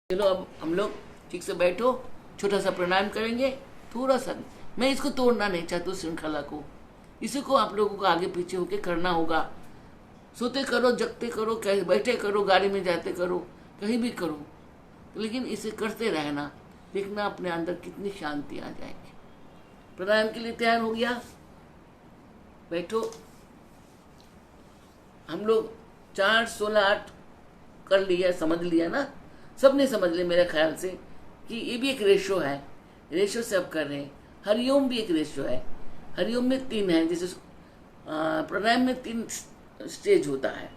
चलो अब हम लोग ठीक से बैठो, छोटा सा प्रणाम करेंगे। थोड़ा सा, मैं इसको तोड़ना नहीं चाहती श्रृंखला को, इसी को आप लोगों को आगे पीछे होके करना होगा। सोते करो, जगते करो, कहीं बैठे करो, गाड़ी में जाते करो, कहीं भी करो, लेकिन इसे करते रहना। देखना अपने अंदर कितनी शांति आ जाएगी। प्राणायाम के लिए तैयार हो गया? बैठो। हम लोग 4, 16, 8 कर लिया, समझ लिया ना? सबने समझ लिया मेरे ख्याल से कि ये भी एक रेशो है। रेशो से अब कर रहे हैं। हरिओम भी एक रेशो है। हरिओम में 3 है, जैसे प्राणायाम में 3 स्टेज होता है।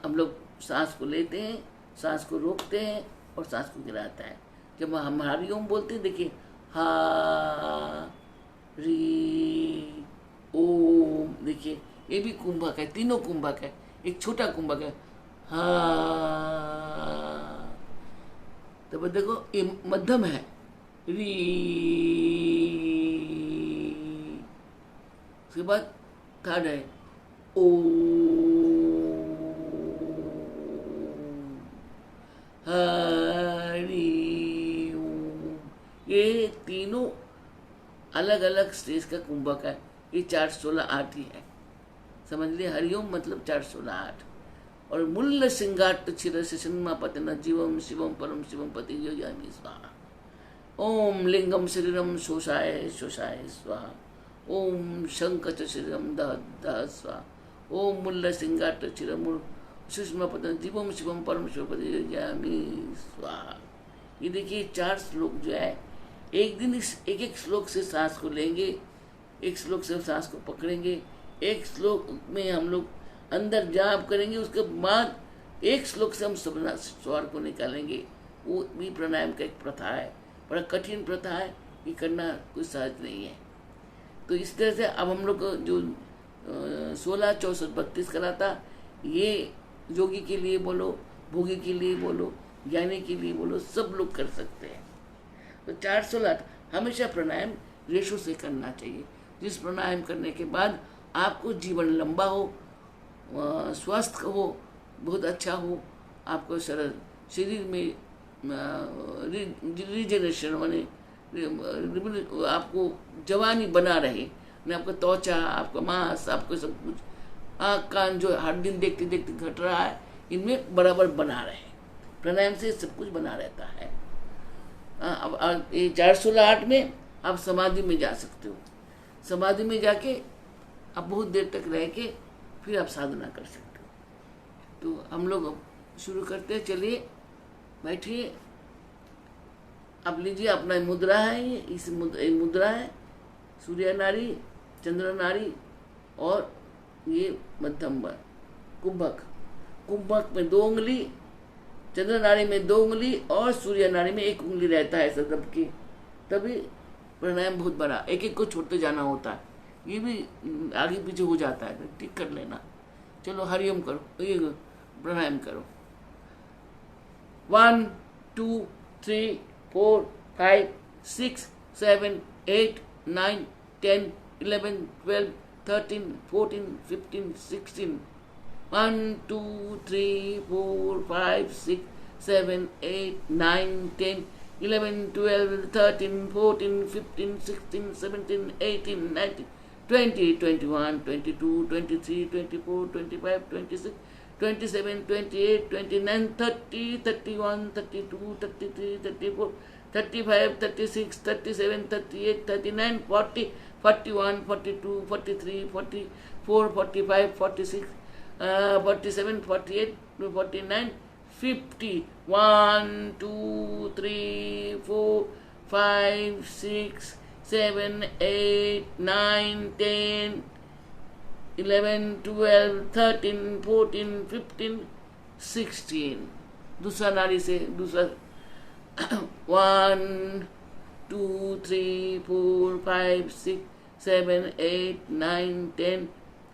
हम लोग सांस को लेते हैं, सांस को रोकते हैं और सांस को गिराता है। जब हम हरिओम बोलते हैं, देखिए, हा री ओम, देखिए ये भी कुंभक है, तीनों कुंभक है। एक छोटा कुंभक है, हाँ। तो देखो ये मध्यम है, री। उसके बाद थर्ड है ओ, हरि ओम। ये तीनों अलग अलग स्टेज का कुंभक है। ये 4, 16, 8 ही है, समझ लिए? हरिओम मतलब 4, 16, 8। और मूल्य सिंगाट छिर शिषन्मा पतिना जीवम शिवम परम शिवम पति योजामि स्वाहा। ओम लिंगम शरीरम शोषाय शोषाय स्वाहा। ओम शंकच शरीरम दह दह स्वाहा। ओम मूल्य सिंगाट छिर सुषमा पतिना जीवम शिवम परम शिवम पति योजामि स्वाहा। ये देखिए 4 श्लोक जो है, एक दिन इस एक श्लोक से सांस को लेंगे, एक श्लोक से सांस को पकड़ेंगे, एक श्लोक में हम लोग अंदर जाप करेंगे, उसके बाद एक श्लोक से हम स्वर को निकालेंगे। वो भी प्राणायाम का एक प्रथा है, बड़ा कठिन प्रथा है, ये करना कोई सहज नहीं है। तो इस तरह से अब हम लोग जो 16, 64, 32 करा था, ये योगी के लिए बोलो, भोगी के लिए बोलो, ज्ञानी के लिए बोलो, सब लोग कर सकते हैं। तो 4, 16, 8 हमेशा प्राणायाम रेशो से करना चाहिए, जिस प्राणायाम करने के बाद आपको जीवन लंबा हो, स्वस्थ हो, बहुत अच्छा हो, आपको शरीर में रिजेनरेशन माने आपको जवानी बना रहे, आपका त्वचा, आपका मांस, आपको सब कुछ, आँख कान जो हर दिन देखते देखते घट रहा है, इनमें बराबर बना रहे। प्राणायाम से सब कुछ बना रहता है। अब ये 4, 16, 8 में आप समाधि में जा सकते हो। समाधि में जाके आप बहुत देर तक रह के फिर आप साधना कर सकते हो। तो हम लोग अब शुरू करते हैं। चलिए बैठिए। अब लीजिए अपना मुद्रा है, ये इस मुद्रा है सूर्य नाड़ी, चंद्र नाड़ी और ये मध्यम कुंभक। कुंभक में 2 उंगली, चंद्र नाड़ी में 2 उंगली और सूर्य नाड़ी में 1 उंगली रहता है सदब की। तभी प्राणायाम बहुत बड़ा, एक एक को छोड़ते जाना होता है। ये भी आगे पीछे हो जाता है, ठीक कर लेना। चलो हरिओम करो, ये प्राणायाम करो। 1, 2, 3, 4, 5, 6, 7, 8, 9, 10, 11, 12, 13, 14, 15, 16। 1, 2, 3, 4, 5, 6, 7, 8, 9, 10, 11, 12, 13, 14, 15, 16, 17, 18, 19, 20, 21, 22, 23, 24, 25, 26, 27, 28, 29, 30, 31, 32, 33, 34, 35, 36, 37, 38, 39, 40, 41, 42, 43, 44, 45, 46, 47, 48, 49, 50. 1, 2, 3, 4, 5, 6, 7, 8, 9, 10, 11, 12, 13, 14, 15, 16। दूसरा नाड़ी से दूसरा 1, 2, 3, 4, 5, 6, 7, 8, 9, 10,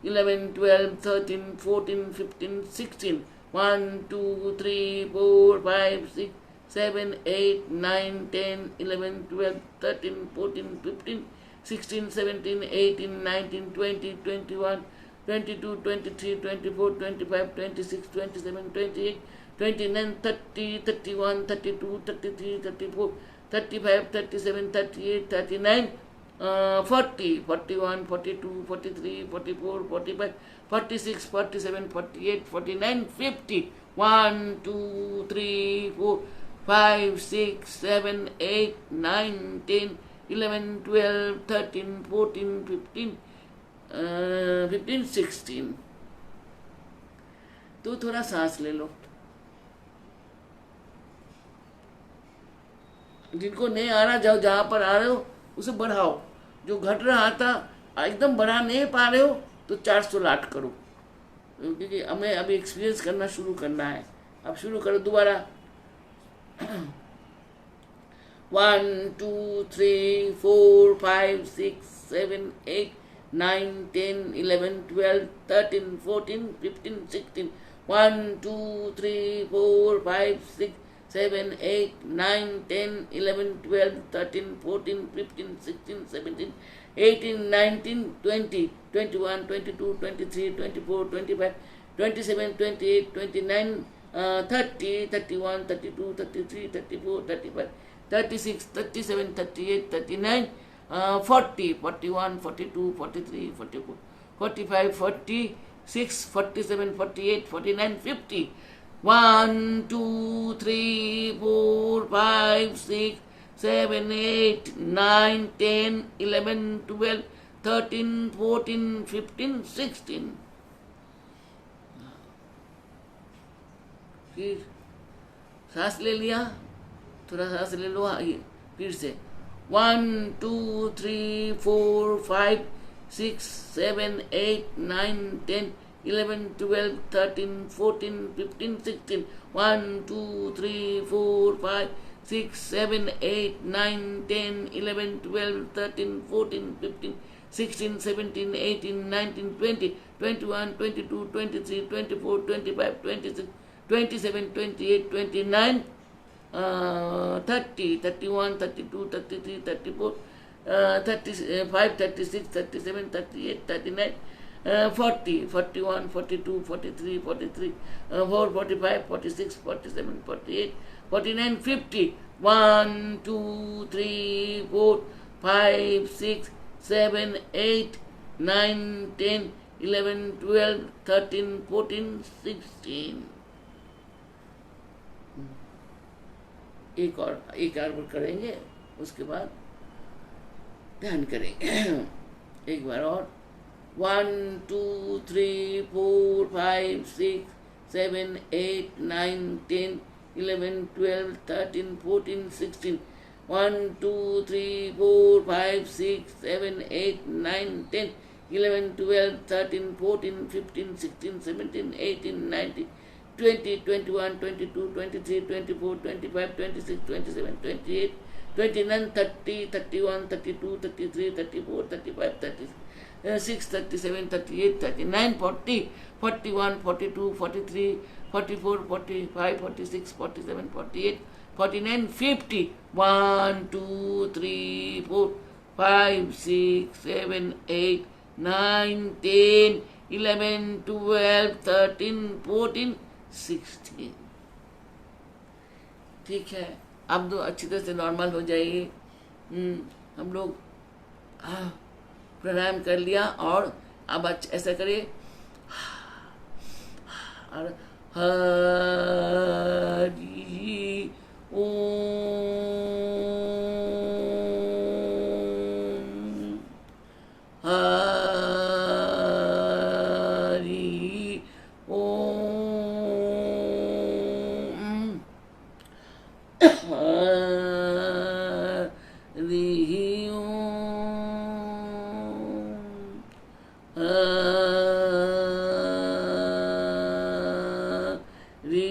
11, 12, 13, 14, 15, 16। 1, 2, 3, 4, 5, 6, 7, 8, 9, 10, 11, 12, 13, 14, 15, 16, 17, 18, 19, 20, 21, 22, 23, 24, 25, 26, 27, 28, 29, 30, 31, 32, 33, 34, 35, 37, 38, 39, 40, 41, 42, 43, 44, 45, 46, 47, 48, 49, 50. 1, 2, 3, 4, 5, 6, 7, 8, 9, 10, 11, 12, 13, 14, 15, 15, 16. तो थोड़ा सांस ले लो. जिनको नहीं आ रहा, जाओ जहाँ पर आ रहे हो उसे बढ़ाओ. जो घट रहा था एकदम बढ़ा नहीं पा रहे हो तो 408 करो, क्योंकि हमें अभी एक्सपीरियंस करना शुरू करना है. अब शुरू करो दोबारा. 1, 2, 3, 4, 5, 6, 7, 8, 9, 10, 11, 12, 13, 14, 15, 16. 1, 2, 3, 4, 5, 6, 7, 8, 9, 10, 11, 12, 13, 14, 15, 16, 17, 18, 19, 20, 21, 22, 23, 24, 25, 27, 28, 29, 30, 31, 32, 33, 34, 35, 36, 37, 38, 39, 40, 41, 42, 43, 44, 45, 46, 47, 48, 49, 50. 1, 2, 3, 4, 5, 6, 7, 8, 9, 10, 11, 12, 13, 14, 15, 16. फिर सांस ले लिया, थोड़ा सांस ले लो. फिर से 1, 2, 3, 4, 5, 6, 7, 8, 9, 10, 11, 12, 13, 14, 15, 16. 1, 2, 3, 4, 5, 6, 7, 8, 9, 10, 11, 12, 13, 14, 15, 16, 17, 18, 19, 20, 21, 22, 23, 24, 25, 26, 27, 28, 29, 30, 31, 32, 33, 34, 35, 36, 37, 38, 39, 40, 41, 42, 43, 43, 4, 45, 46, 47, 48, 49, 50. 1, 2, 3, 4, 5, 6, 7, 8, 9, 10, 11, 12, 13, 14, 16. एक और करेंगे, उसके बाद ध्यान करेंगे. एक बार और. 1, 2, 3, 4, 5, 6, 7, 8, 9, 10, 11, 12, 13, 14, 16. 1, 2, 3, 4, 5, 6, 7, 8, 9, 10, 11, 12, 13, 14, 15, 16, 17, 18, 19, 20, 21, 22, 23, 24, 25, 26, 27, 28, 29, 30, 31, 32, 33, 34, 35, 36, 37, 38, 39, 40, 41, 42, 43, 44, 45, 46, 47, 48, 49, 50. 1, 2, 3, 4, 5, 6, 7, 8, 9, 10, 11, 12, 13, 14, 16. ठीक है, अब तो अच्छी तरह से नॉर्मल हो जाइए. हम लोग प्राणायाम कर लिया, और अब ऐसा करिए. और हरि ओम, हरि ओम, हरि ओम, हरि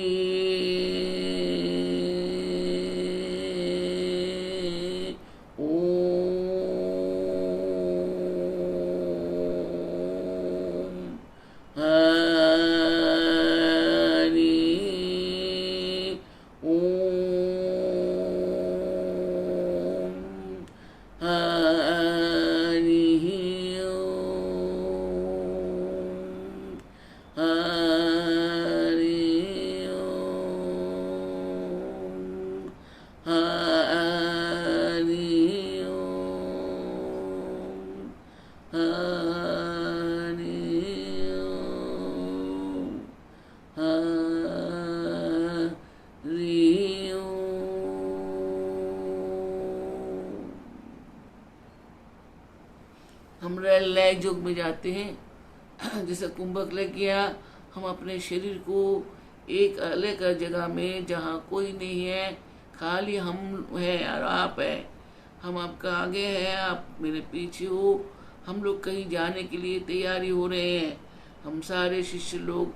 लय योग में जाते हैं। जैसे कुंभक लग गया, हम अपने शरीर को एक अलग जगह में जहाँ कोई नहीं है, खाली हम हैं और आप है, हम आपका आगे हैं, आप मेरे पीछे हो, हम लोग कहीं जाने के लिए तैयारी हो रहे हैं। हम सारे शिष्य लोग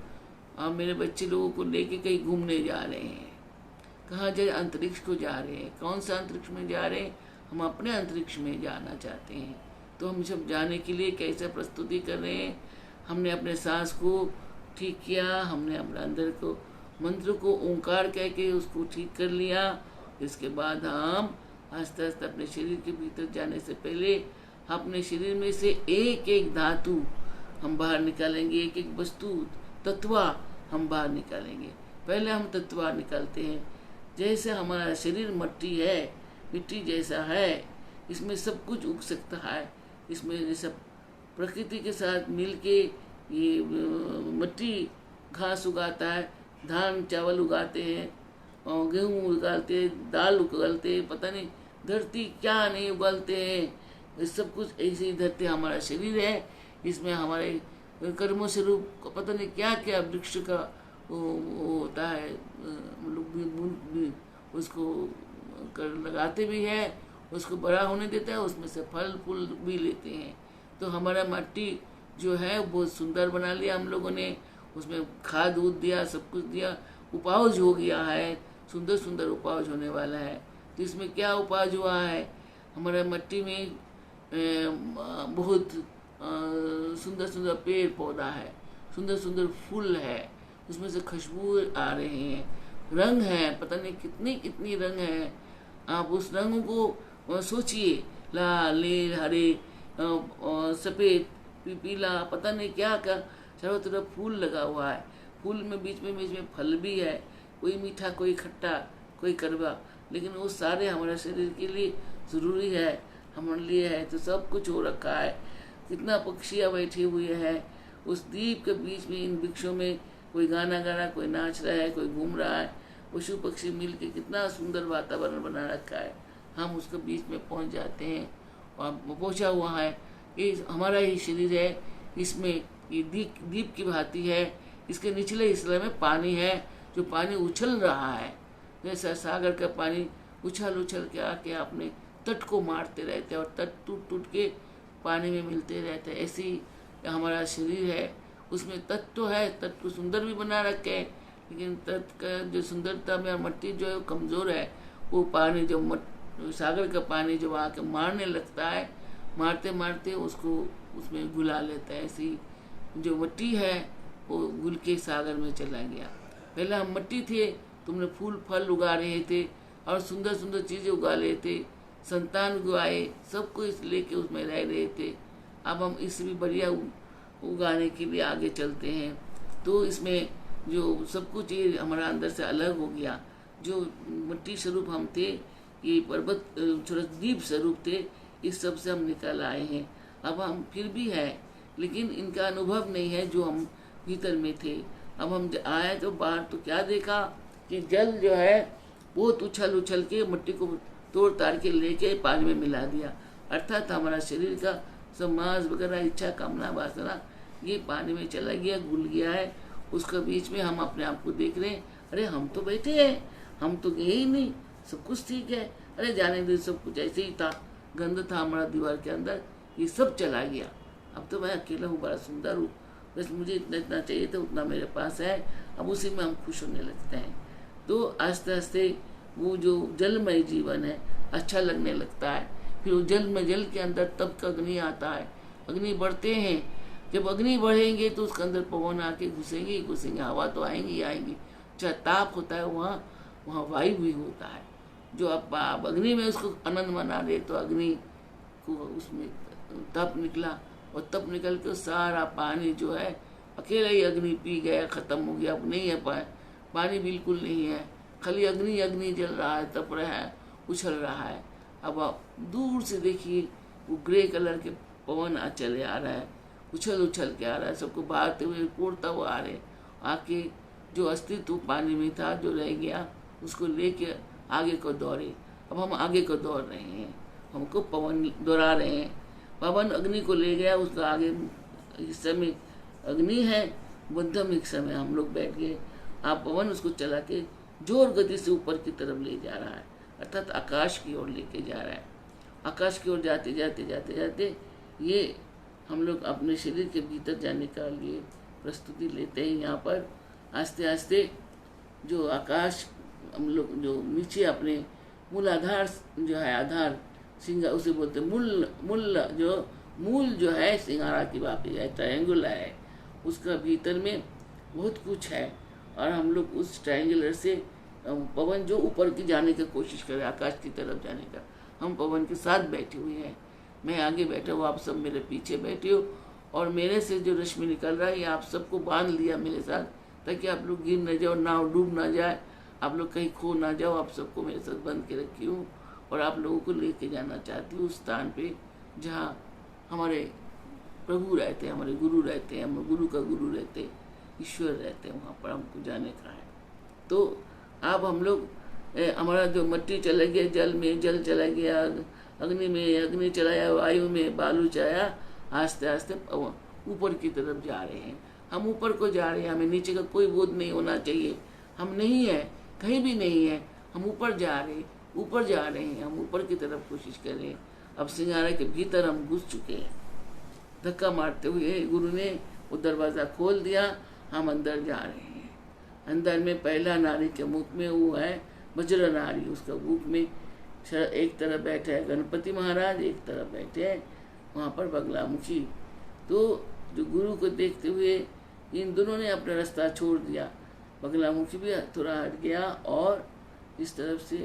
और मेरे बच्चे लोगों को लेके कहीं घूमने जा रहे हैं। कहाँ जाए? अंतरिक्ष को जा रहे हैं। कौन सा अंतरिक्ष में जा रहे हैं? हम अपने अंतरिक्ष में जाना चाहते हैं। तो हम सब जाने के लिए कैसे प्रस्तुति कर रहे हैं? हमने अपने सांस को ठीक किया, हमने अपने अंदर को मंत्र को ओंकार कह के उसको ठीक कर लिया। इसके बाद हम आस्ते आस्ते अपने शरीर के भीतर जाने से पहले अपने शरीर में से एक एक धातु हम बाहर निकालेंगे, एक एक वस्तु तत्वा हम बाहर निकालेंगे। पहले हम तत्वा निकालते हैं। जैसे हमारा शरीर मिट्टी है, मिट्टी जैसा है, इसमें सब कुछ उग सकता है। इसमें जैसा प्रकृति के साथ मिलके ये मिट्टी घास उगाता है, धान चावल उगाते हैं, और गेहूँ उगाते हैं, दाल उगाते हैं, पता नहीं धरती क्या नहीं उगाते हैं। ये सब कुछ ऐसे ही धरती हमारा शरीर है। इसमें हमारे कर्मों से रूप पता नहीं क्या क्या वृक्ष का वो होता है, उसको कर लगाते भी है, उसको बड़ा होने देता है, उसमें से फल फूल भी लेते हैं। तो हमारा मिट्टी जो है बहुत सुंदर बना लिया हम लोगों ने, उसमें खाद दूध दिया, सब कुछ दिया, उपज हो गया है, सुंदर सुंदर उपज होने वाला है। तो इसमें क्या उपज हुआ है? हमारा मिट्टी में बहुत सुंदर सुंदर पेड़ पौधा है, सुंदर सुंदर फूल है, उसमें से खुशबू आ रहे हैं, रंग है, पता नहीं कितनी कितनी रंग है। आप उस रंग को सोचिए, लाल नील हरे सफ़ेद पीला, पता नहीं क्या क्या चारों तरफ फूल लगा हुआ है। फूल में बीच में फल भी है, कोई मीठा कोई खट्टा कोई कड़वा, लेकिन वो सारे हमारे शरीर के लिए ज़रूरी है, हमारे लिए है। तो सब कुछ हो रखा है। कितना पक्षियाँ बैठे हुए हैं उस द्वीप के बीच में, इन वृक्षों में कोई गाना गा रहा, कोई नाच रहा है, कोई घूम रहा है, पशु पक्षी मिल के कितना सुंदर वातावरण बना रखा है। हम उसके बीच में पहुंच जाते हैं और पहुंचा हुआ है। ये हमारा ही शरीर है, इसमें ये द्वीप की भांति है। इसके निचले हिस्से में पानी है, जो पानी उछल रहा है, जैसा सागर का पानी उछल उछल के आके अपने तट को मारते रहते हैं और तट टूट टूट के पानी में मिलते रहते हैं। ऐसे ही हमारा शरीर है, उसमें तत्व तो है, तत्व को सुंदर भी बना रखे हैं, लेकिन तत्व का जो सुंदरता में मिट्टी जो है कमज़ोर है। वो पानी जो सागर का पानी जो आके मारने लगता है, मारते मारते उसको उसमें घुला लेता है। ऐसी जो मिट्टी है वो घुल के सागर में चला गया। पहले हम मिट्टी थे, तुमने फूल फल उगा रहे थे और सुंदर सुंदर चीज़ें उगा रहे थे, संतान उगाए, सब कुछ लेके उसमें रह रहे थे। अब हम इससे भी बढ़िया उगाने के लिए आगे चलते हैं। तो इसमें जो सब कुछ ये हमारा अंदर से अलग हो गया। जो मिट्टी स्वरूप हम थे, ये पर्वत द्वीप स्वरूप थे, इस सब से हम निकल आए हैं। अब हम फिर भी हैं, लेकिन इनका अनुभव नहीं है जो हम भीतर में थे। अब हम आए तो बाहर तो क्या देखा कि जल जो है बहुत उछल उछल के मिट्टी को तोड़ ताड़ के लेके पानी में मिला दिया। अर्थात हमारा शरीर का सब मांस वगैरह, इच्छा कामना वासना, ये पानी में चला गया, घुल गया है। उसके बीच में हम अपने आप को देख रहे हैं, अरे हम तो बैठे हैं, हम तो गए ही नहीं, सब कुछ ठीक है, अरे जाने दे, सब कुछ ऐसे ही था, गंद था हमारा दीवार के अंदर, ये सब चला गया। अब तो मैं अकेला हूँ, बड़ा सुंदर हूँ, बस मुझे इतना इतना चाहिए था, उतना मेरे पास है। अब उसी में हम खुश होने लगते हैं। तो आस्ते आस्ते वो जो जलमय जीवन है अच्छा लगने लगता है। फिर वो जल के अंदर तब का अग्नि आता है, अग्नि बढ़ते हैं। जब अग्नि बढ़ेंगे तो उसके अंदर पवन आके घुसेंगे घुसेंगे, हवा तो आएंगी आएंगी। चाहे ताप होता है वहाँ वायु भी होता है। जो आप अग्नि में उसको आनंद मना रहे, तो अग्नि को उसमें तप निकला, और तप निकल के सारा पानी जो है अकेला ही अग्नि पी गया, ख़त्म हो गया। अब नहीं है पानी बिल्कुल नहीं है, खाली अग्नि अग्नि जल रहा है, तप रहा है, उछल रहा है। अब आप दूर से देखिए, वो ग्रे कलर के पवन चले आ रहा है, उछल उछल के आ रहा है, सबको बहाते हुए उड़ता हुआ आ रहे। आके जो अस्तित्व पानी में था, जो रह गया, उसको लेके आगे को दौड़े। अब हम आगे को दौड़ रहे हैं, हमको पवन दौड़ा रहे हैं, पवन अग्नि को ले गया, उसका आगे हिस्से में अग्नि है, मध्यम हिस्से में हम लोग बैठ गए। आप पवन उसको चला के जोर गति से ऊपर की तरफ ले जा रहा है, अर्थात आकाश की ओर लेके जा रहा है। आकाश की ओर जाते जाते जाते जाते ये हम लोग अपने शरीर के भीतर जाने का लिए प्रस्तुति लेते हैं। यहाँ पर आस्ते आस्ते जो आकाश हम लोग जो नीचे अपने मूल आधार जो है, आधार सिंगा उसे बोलते हैं मूल जो मूल जो है सिंगारा की वापी है, ट्रायंगुलर है, उसका भीतर में बहुत कुछ है। और हम लोग उस ट्रायंगुलर से पवन जो ऊपर की जाने की कोशिश कर रहे हैं, आकाश की तरफ जाने का, हम पवन के साथ बैठे हुए हैं। मैं आगे बैठा हूँ, आप सब मेरे पीछे बैठे हो, और मेरे से जो रश्मि निकल रहा है ये आप सबको बांध लिया मेरे साथ, ताकि आप लोग गिर न जाओ, नाव डूब ना जाए, आप लोग कहीं खो ना जाओ। आप सबको मेरे साथ बंद के रखी हूँ और आप लोगों को लेके जाना चाहती हूँ उस स्थान पे जहाँ हमारे प्रभु रहते हैं, हमारे गुरु रहते हैं, हम गुरु का गुरु रहते हैं, ईश्वर रहते हैं, वहाँ पर हमको जाने का है। तो अब हम लोग हमारा जो मट्टी चला गया, जल में जल चला गया, अग्नि में अग्नि चलाया, वायु में बालू चलाया, आस्ते आस्ते ऊपर की तरफ जा रहे हैं। हम ऊपर को जा रहे हैं, हमें नीचे का कोई बोध नहीं होना चाहिए। हम नहीं है, कहीं भी नहीं है, हम ऊपर जा रहे हैं, ऊपर जा रहे हैं, हम ऊपर की तरफ कोशिश कर रहे हैं। अब सिंगारे के भीतर हम घुस चुके हैं। धक्का मारते हुए गुरु ने वो दरवाज़ा खोल दिया, हम अंदर जा रहे हैं। अंदर में पहला नारी के मुख में वो है वज्र नारी, उसका मुख में एक तरफ बैठे है गणपति महाराज, एक तरफ बैठे हैं वहाँ पर बगलामुखी। तो जो गुरु को देखते हुए इन दोनों ने अपना रास्ता छोड़ दिया। बगलामुखी भी थोड़ा हट गया और इस तरफ से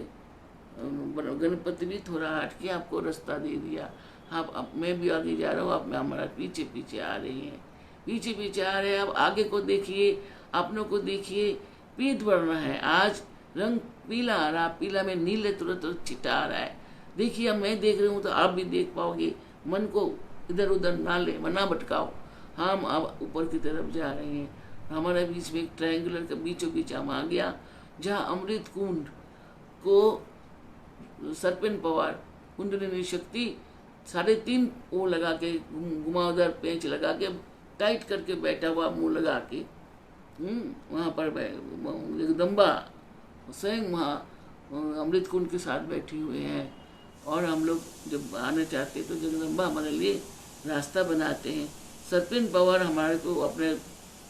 गणपति भी थोड़ा हट के आपको रास्ता दे दिया। आप अब मैं भी आगे जा रहा हूँ, आप में हमारा पीछे पीछे आ रही हैं, पीछे पीछे आ रहे हैं। अब आगे को देखिए, अपनों को देखिए, पीत वर्ण है, आज रंग पीला आ रहा, पीला में नीले तुरंत छिटा आ रहा है। देखिए अब मैं देख रही हूँ तो आप भी देख पाओगे। मन को इधर उधर ना ले, ना भटकाओ। हम अब ऊपर की तरफ जा रहे हैं। हमारे बीच में एक ट्रायंगुलर के बीचों बीच हम आ गया, जहाँ अमृत कुंड को सर्पेंट पावर कुंडलिनी शक्ति 3.5 वो लगा के घुमावदार पेंच लगा के टाइट करके बैठा हुआ, मुंह लगा के वहाँ पर जगदम्बा स्वयं वहाँ अमृत कुंड के साथ बैठी हुए हैं। और हम लोग जब आना चाहते हैं तो जगदम्बा हमारे लिए रास्ता बनाते हैं। सर्पेंट पावर हमारे को अपने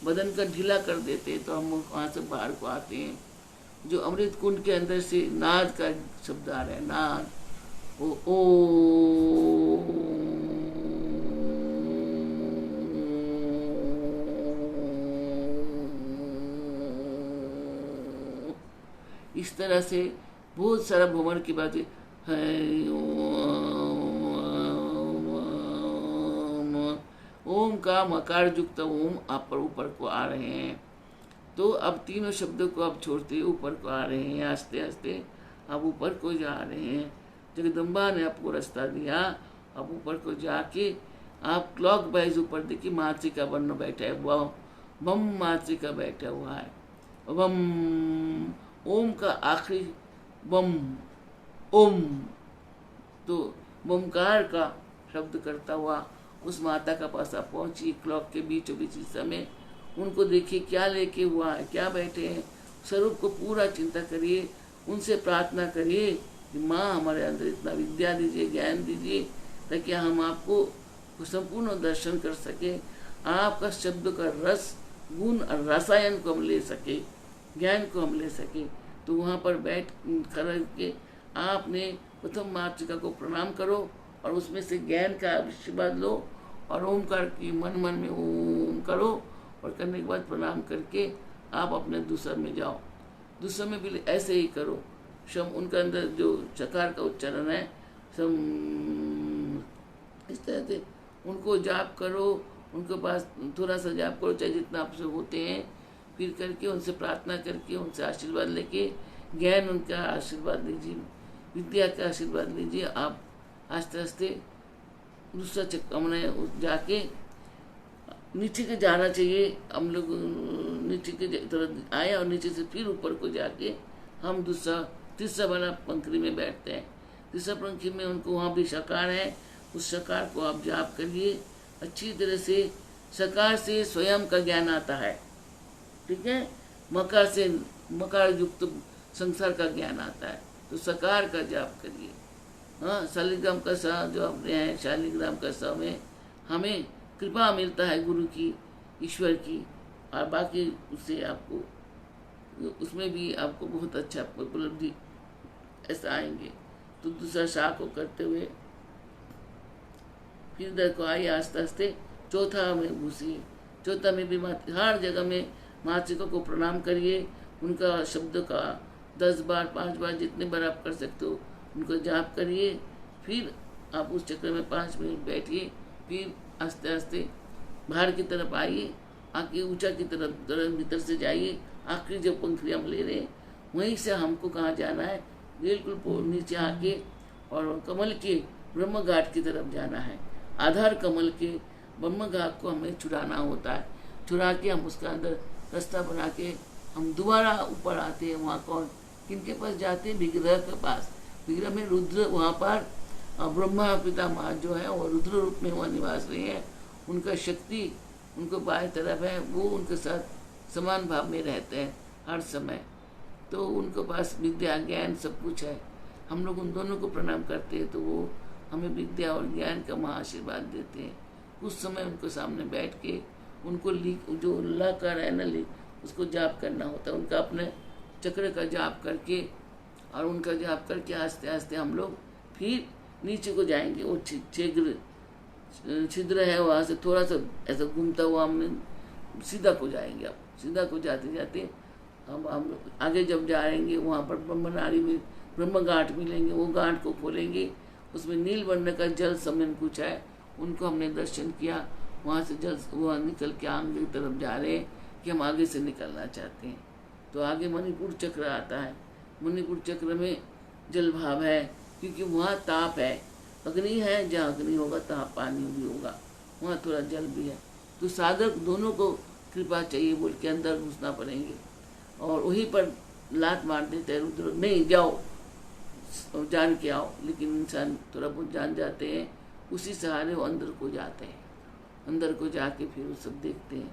बदन का ढीला कर देते हैं, तो हम वहाँ से बाहर को आते हैं। जो अमृत कुंड के अंदर से नाद का शब्द आ रहा है, नाद, ओ इस तरह से बहुत सारा भ्रमण की बातें है। ओम का मकार युक्त ओम आप पर ऊपर को आ रहे हैं। तो अब तीनों शब्दों को आप छोड़ते ऊपर को आ रहे हैं, आस्ते आस्ते आप ऊपर को जा रहे हैं। जगदम्बा ने आपको रास्ता दिया, आप ऊपर को जाके आप क्लॉक वाइज ऊपर देखिए, मातृका वर्ण बैठा है, वह बम मातृका बैठा हुआ है। बम ओम का आखिरी बम ओम, तो बमकार का शब्द करता हुआ उस माता का पास आप पहुंची। क्लॉक के बीचों बीच इस समय उनको देखिए क्या लेके हुआ है, क्या बैठे हैं। स्वरूप को पूरा चिंता करिए, उनसे प्रार्थना करिए कि माँ हमारे अंदर इतना विद्या दीजिए, ज्ञान दीजिए, ताकि हम आपको संपूर्ण दर्शन कर सके, आपका शब्द का रस गुण और रसायन को हम ले सके, ज्ञान को हम ले सके। तो वहाँ पर बैठ कर के आपने प्रथम मातृका को प्रणाम करो और उसमें से ज्ञान का आशीर्वाद लो और ओमकार की मन मन में ओम करो, और करने के बाद प्रणाम करके आप अपने दूसर में जाओ। दूसर में भी ऐसे ही करो। शम उनका अंदर जो चकार का उच्चारण है, सम इस तरह से उनको जाप करो, उनके पास थोड़ा सा जाप करो, चाहे जितना आपसे होते हैं, फिर करके उनसे प्रार्थना करके उनसे आशीर्वाद लेके ज्ञान उनका आशीर्वाद लीजिए, विद्या का आशीर्वाद लीजिए। आप आस्ते आस्ते दूसरा हमने जाके नीचे के जाना चाहिए। हम लोग नीचे के तरफ आए और नीचे से फिर ऊपर को जाके हम तीसरा वाला पंखुड़ी में बैठते हैं। तीसरा पंखुड़ी में उनको वहाँ भी साकार है, उस सकार को आप जाप करिए अच्छी तरह से। सकार से स्वयं का ज्ञान आता है, ठीक है। मकार से मकार युक्त संसार का ज्ञान आता है। तो सकार का जाप करिए। हाँ, शालिग्राम का सा जो अपने हैं, शालिग्राम का सा में हमें कृपा मिलता है गुरु की, ईश्वर की, और बाकी उससे आपको उसमें भी आपको बहुत अच्छा उपलब्धि ऐसा आएंगे। तो दूसरा शाह को करते हुए फिर इधर को आइए आस्ते आस्ते चौथा में घुसिए। चौथा में भी हर जगह में मातृका को प्रणाम करिए। उनका शब्द का 10 बार 5 बार जितने बार आप कर सकते हो उनको जाप करिए। फिर आप उस चक्र में 5 मिनट बैठिए। फिर आस्ते आस्ते बाहर की तरफ आइए, आके ऊंचा की तरफ भीतर से जाइए। आखिरी जो पंखुड़ी हम ले रहे हैं वहीं से हमको कहाँ जाना है, बिल्कुल नीचे आके और कमल के ब्रह्म घाट की तरफ जाना है। आधार कमल के ब्रह्म घाट को हमें चुराना होता है। चुरा के हम उसका अंदर रास्ता बना के हम दोबारा ऊपर आते हैं। वहाँ कौन किनके पास जाते हैं? विग्रह के पास। विग्रह में रुद्र, वहाँ पर ब्रह्मा पितामह जो है वो रुद्र रूप में वहाँ निवास रहे हैं। उनका शक्ति उनको बाएं तरफ है, वो उनके साथ समान भाव में रहते हैं हर समय। तो उनके पास विद्या ज्ञान सब कुछ है। हम लोग उन दोनों को प्रणाम करते हैं तो वो हमें विद्या और ज्ञान का महाआशीर्वाद देते हैं। उस समय उनके सामने बैठ के उनको जो अल्लाह का है ना उसको जाप करना होता है। उनका अपने चक्र का जाप करके और उनका जाप करके आस्ते आस्ते हम लोग फिर नीचे को जाएंगे। वो छिद्र है, वहाँ से थोड़ा सा ऐसा घूमता हुआ हम सीधा को जाएंगे। अब सीधा को जाते जाते हम आगे जब जाएंगे वहाँ पर ब्रह्मनाड़ी में ब्रह्म घाट मिलेंगे। वो घाट को खोलेंगे, उसमें नील वर्ण का जल समन कुछ है, उनको हमने दर्शन किया। वहाँ से जल वहाँ निकल के आगे की तरफ जा रहे हैं कि हम आगे से निकलना चाहते हैं। तो आगे मणिपुर चक्र आता है। मणिपुर चक्र में जल भाव है, क्योंकि वहाँ ताप है, अग्नि है। जहाँ अग्नि होगा तहाँ पानी भी होगा, वहाँ थोड़ा जल भी है। तो साधक दोनों को कृपा चाहिए बोल के अंदर घुसना पड़ेंगे। और वहीं पर लात मार देते हैं रुद्र, नहीं जाओ जान के आओ। लेकिन इंसान थोड़ा बहुत जान जाते हैं, उसी सहारे वो अंदर को जाते हैं। अंदर को जाके फिर वो सब देखते हैं,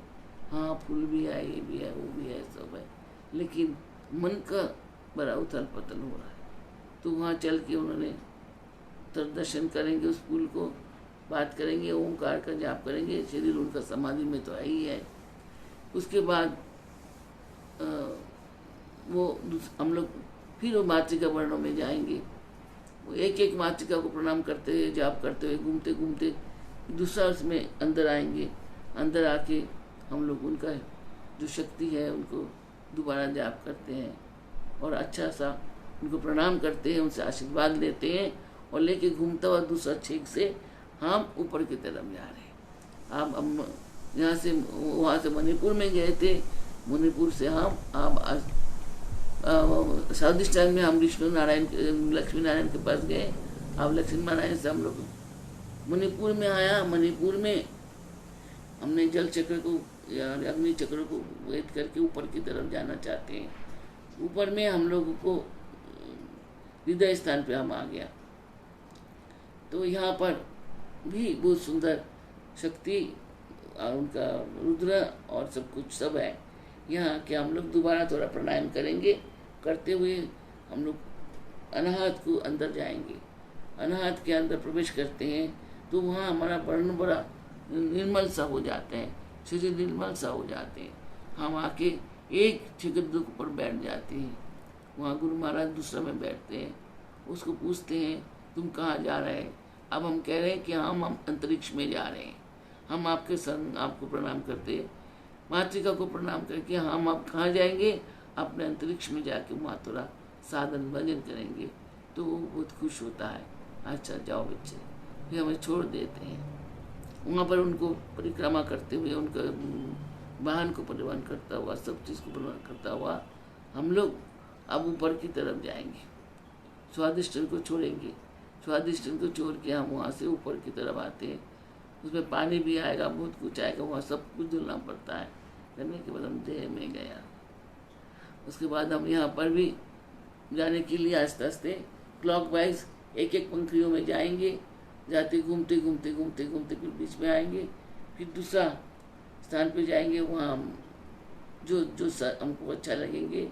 हाँ फूल भी है, ये भी है, वो भी है, सब है। लेकिन मन का बड़ा उथल पतल हो रहा है। तो वहाँ चल के उन्होंने दर्शन करेंगे, उस फूल को बात करेंगे, ओंकार का जाप करेंगे। शरीर उनका समाधि में तो है ही है। उसके बाद वो हम लोग फिर वो मातृका वर्णों में जाएंगे। वो एक एक मातृका को प्रणाम करते हुए जाप करते हुए घूमते घूमते दूसरा उसमें अंदर आएंगे। अंदर आके हम लोग उनका जो शक्ति है उनको दोबारा जाप करते हैं और अच्छा सा उनको प्रणाम करते हैं, उनसे आशीर्वाद लेते हैं और लेके घूमता हुआ दूसरा छेक से हम ऊपर की तरफ जा रहे हैं। अब हम यहाँ से वहाँ से मणिपुर में गए थे। मणिपुर से हम अब स्वादिष्टान में हम विष्णु नारायण लक्ष्मी नारायण के पास गए। अब लक्ष्मी नारायण से हम लोग मणिपुर में आया। मणिपुर में हमने जल चक्र को या अग्नि चक्र को वेद करके ऊपर की तरफ जाना चाहते हैं। ऊपर में हम लोगों को हृदय स्थान पे हम आ गया। तो यहाँ पर भी बहुत सुंदर शक्ति और उनका रुद्र और सब कुछ सब है। यहाँ के हम लोग दोबारा थोड़ा प्राणायाम करेंगे। करते हुए हम लोग अनाहत को अंदर जाएंगे। अनाहत के अंदर प्रवेश करते हैं तो वहाँ हमारा वर्ण बड़ा निर्मल सा हो जाते हैं, शरीर निर्मल सा हो जाते हैं। हम आके एक छिद्र पर बैठ जाते हैं। वहाँ गुरु महाराज दूसरा में बैठते हैं। उसको पूछते हैं तुम कहाँ जा रहे हैं? अब हम कह रहे हैं कि हम अंतरिक्ष में जा रहे हैं। हम आपके संग आपको प्रणाम करते हैं, मातृका को प्रणाम करके हम आप कहाँ जाएंगे? अपने अंतरिक्ष में जाके वहाँ थोड़ा साधन भजन करेंगे। तो वो बहुत खुश होता है। अच्छा जाओ बच्चे, फिर हमें छोड़ देते हैं। वहाँ पर उनको परिक्रमा करते हुए उनका वाहन को परिवहन करता हुआ सब चीज़ को परिवहन करता हुआ हम लोग अब ऊपर की तरफ जाएंगे। स्वादिष्टन को छोड़ेंगे। स्वादिष्टन को छोड़ के हम वहाँ से ऊपर की तरफ आते हैं। उसमें पानी भी आएगा, बहुत कुछ आएगा, वहाँ सब कुछ धुलना पड़ता है। करने के बाद हम देह में गया। उसके बाद हम यहाँ पर भी जाने के लिए आस्ते आस्ते क्लॉक वाइज एक एक पंखुड़ियों में जाएंगे। जाते घूमते घूमते घूमते घूमते फिर बीच में आएंगे, फिर दूसरा स्थान पे जाएंगे। वहाँ हम जो जो हमको अच्छा लगेंगे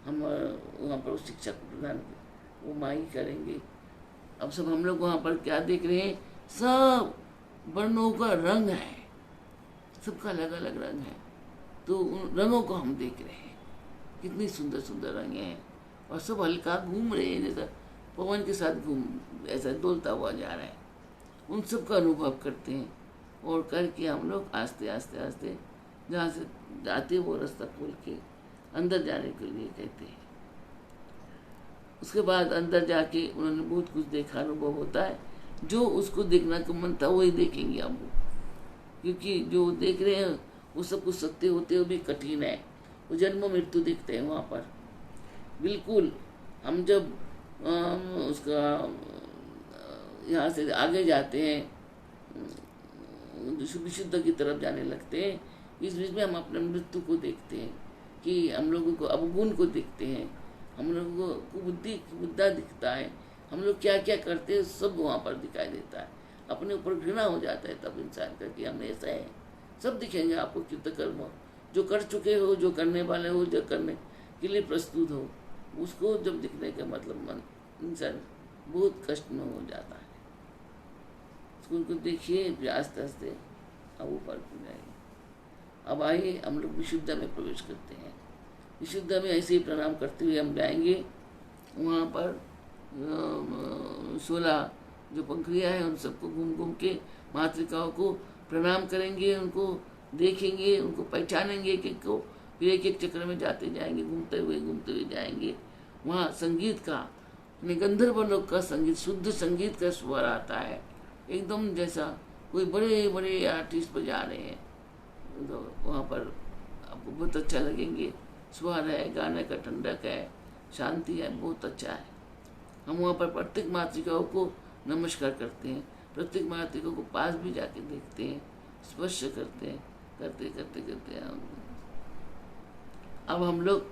हम वहाँ पर उस शिक्षा को प्रदान वो मांगी करेंगे। अब सब हम लोग वहाँ पर क्या देख रहे हैं, सब वर्णों का रंग है, सबका अलग अलग रंग है। तो उन रंगों को हम देख रहे हैं, कितनी सुंदर सुंदर रंग हैं, और सब हल्का घूम रहे हैं, जैसा पवन के साथ ऐसा डोलता हुआ जा रहा है। उन सब का अनुभव करते हैं, और करके हम लोग आस्ते आस्ते आस्ते जहाँ से जाते वो रास्ता खोल के अंदर जाने के लिए कहते हैं। उसके बाद अंदर जाके उन्होंने बहुत कुछ देखा, अनुभव होता है। जो उसको देखना का मन था वही देखेंगे हम वो, क्योंकि जो देख रहे हैं वो सब कुछ सत्य होते हुए भी कठिन है। वो जन्म मृत्यु देखते हैं वहाँ पर। बिल्कुल हम जब उसका यहाँ से आगे जाते हैं, विशुद्ध की तरफ जाने लगते हैं, इस बीच में हम अपने मृत्यु को देखते हैं कि हम लोगों को अवगुण को देखते हैं, हम लोगों को बुद्धा दिखता है, हम लोग क्या क्या करते हैं सब वहाँ पर दिखाई देता है। अपने ऊपर घृणा हो जाता है तब इंसान का कि हम ऐसा है। सब दिखेंगे आपको, कृत कर्म जो कर चुके हो, जो करने वाले हो, जो करने के लिए प्रस्तुत हो, उसको जब दिखने का मतलब मन इंसान बहुत कष्ट में हो जाता है। उनको देखिए आस्ते आस्ते अब ऊपर जाएंगे। अब आइए हम लोग विशुद्ध में प्रवेश करते हैं। विशुद्ध में ऐसे ही प्रणाम करते हुए हम जाएंगे। वहाँ पर 16 जो पंखुड़ियाँ हैं उन सबको घूम घूम के मातृकाओं को प्रणाम करेंगे, उनको देखेंगे, उनको पहचानेंगे कि को फिर एक एक चक्र में जाते जाएंगे, घूमते हुए जाएंगे। वहाँ संगीत का गंधर्व लोक का संगीत, शुद्ध संगीत का स्वर आता है, एकदम जैसा कोई बड़े बड़े आर्टिस्ट बजा रहे हैं। तो वहाँ पर आपको बहुत अच्छा लगेंगे। स्वर है, गाने का ठंडक है, शांति है, बहुत अच्छा है। हम वहाँ पर प्रत्येक मातृकाओं को नमस्कार करते हैं, प्रत्येक मातृकाओं को पास भी जाके देखते हैं, स्पर्श करते हैं, करते करते करते अब हम लोग